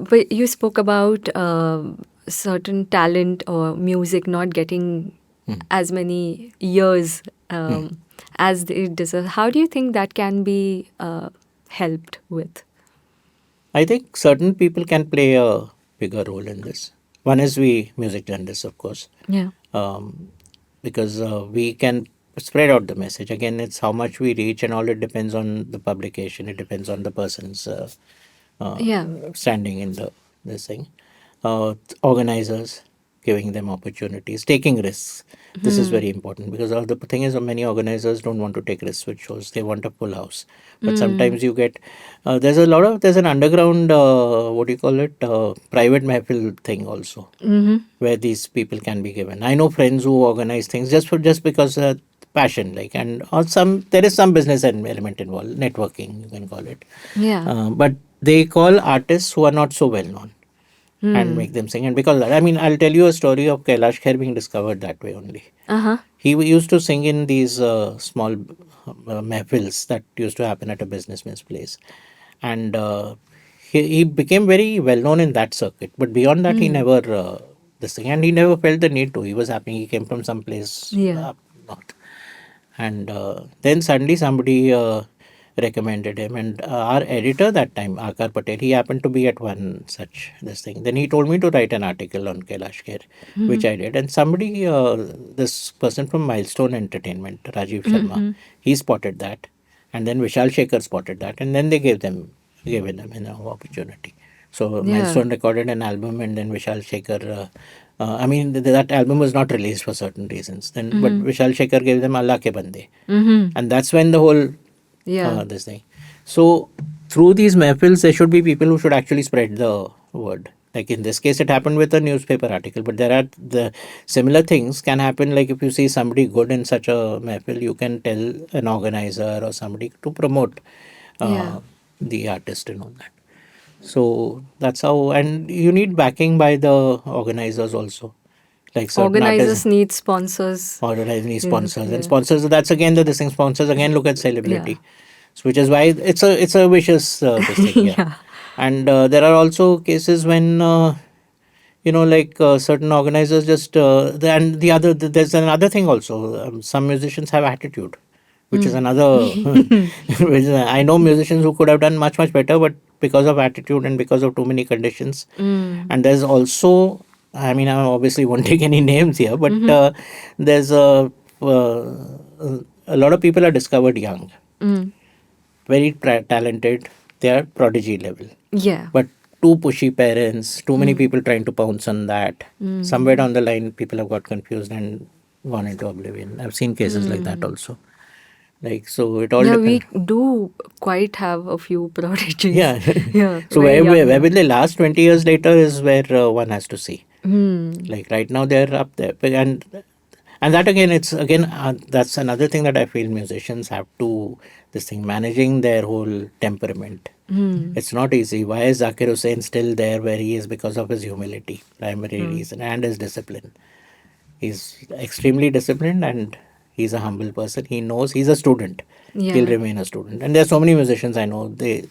but you spoke about certain talent or music not getting as many years as it deserves. How do you think that can be helped with? I think certain people can play a bigger role in this. One is we music journalists, of course, Yeah. um, because we can spread out the message. Again, it's how much we reach, and all it depends on the publication. It depends on the person's uh, Yeah. standing in the this thing. Organizers giving them opportunities, taking risks. This is very important because the thing is, many organizers don't want to take risks with shows. They want a full house. But sometimes you get there's an underground what do you call it private Mehfil thing also where these people can be given. I know friends who organize things just because passion like and or some there is some business element involved, networking you can call it, Yeah. but they call artists who are not so well known and make them sing. And because of that, I mean, I'll tell you a story of Kailash Kher being discovered that way only. Uh-huh. He used to sing in these small mehfils that used to happen at a businessman's place. And he became very well known in that circuit. But beyond that, he never, this thing, and he never felt the need to. He was happy. He came from some place Yeah. up north. And then suddenly somebody recommended him. And our editor that time, Akar Patel, he happened to be at one such this thing. Then he told me to write an article on Kailash Kher, which I did. And somebody, this person from Milestone Entertainment, Rajiv Sharma, he spotted that. And then Vishal Shekhar spotted that. And then they gave him an opportunity. So Yeah. Milestone recorded an album, and then Vishal Shekhar. I mean, that album was not released for certain reasons. Then, but Vishal Shekhar gave them Allah Ke Bande, and that's when the whole Yeah. this thing. So through these mehfils, there should be people who should actually spread the word. Like in this case, it happened with a newspaper article, but there are the similar things can happen. Like if you see somebody good in such a mehfil, you can tell an organizer or somebody to promote Yeah. the artist and all that. So that's how, and you need backing by the organizers also. Like certain artists Organizers need sponsors. organize need sponsors, and Yeah. sponsors. That's again the this thing. Sponsors again look at Yeah. celebrity, so which is why it's a vicious this thing. Yeah, Yeah. and there are also cases when like certain organizers just and the other there's another thing also. Some musicians have attitude, which is another. I know musicians who could have done much better, but because of attitude and because of too many conditions. And there's also, I mean, I obviously won't take any names here, but there's a lot of people are discovered young, very talented. They are prodigy level, Yeah. but too pushy parents, too many people trying to pounce on that. Somewhere down the line, people have got confused and gone into oblivion. I've seen cases like that also. Like, so it all Yeah, depends. we do quite have a few prodigies. Yeah. Yeah, So very where young. will they last 20 years later is where one has to see. Like right now they're up there, and that again, it's again that's another thing that I feel musicians have to this thing managing their whole temperament. It's not easy. Why is Zakir Hussain still there where he is? Because of his humility, primary reason, and his discipline. He's extremely disciplined and he's a humble person. He knows he's a student. He'll Yeah. remain a student. And there are so many musicians I know. They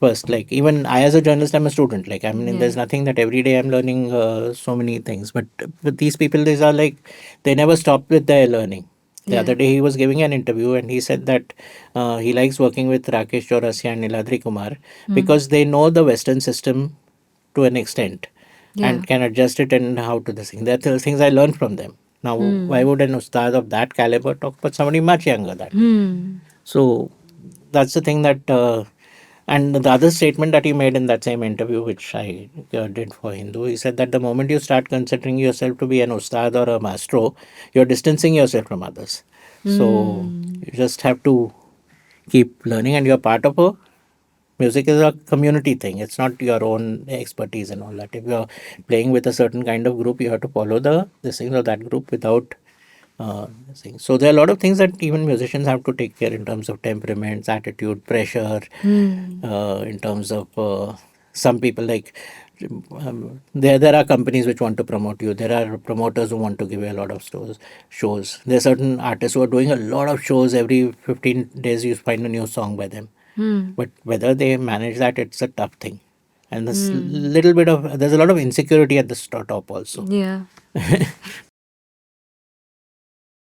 first like even I as a journalist I'm a student. Like I mean Yeah. there's nothing that every day I'm learning so many things. But with these people these are like they never stop with their learning. The Yeah. other day he was giving an interview and he said that he likes working with Rakesh Chaurasia and Niladri Kumar because they know the Western system to an extent Yeah. and can adjust it and how to this thing. There are things I learned from them. Now, why would an ustad of that caliber talk about somebody much younger that way? So that's the thing that, and the other statement that he made in that same interview, which I did for Hindu, he said that the moment you start considering yourself to be an ustad or a maestro, you're distancing yourself from others. So you just have to keep learning, and you're part of a music is a community thing. It's not your own expertise and all that. If you're playing with a certain kind of group, you have to follow the things of that group without this thing. So there are a lot of things that even musicians have to take care in terms of temperaments, attitude, pressure, in terms of some people like there are companies which want to promote you. There are promoters who want to give you a lot of shows. There are certain artists who are doing a lot of shows every 15 days. You find a new song by them, but whether they manage that, it's a tough thing. and there's a lot of insecurity at the top also. Yeah.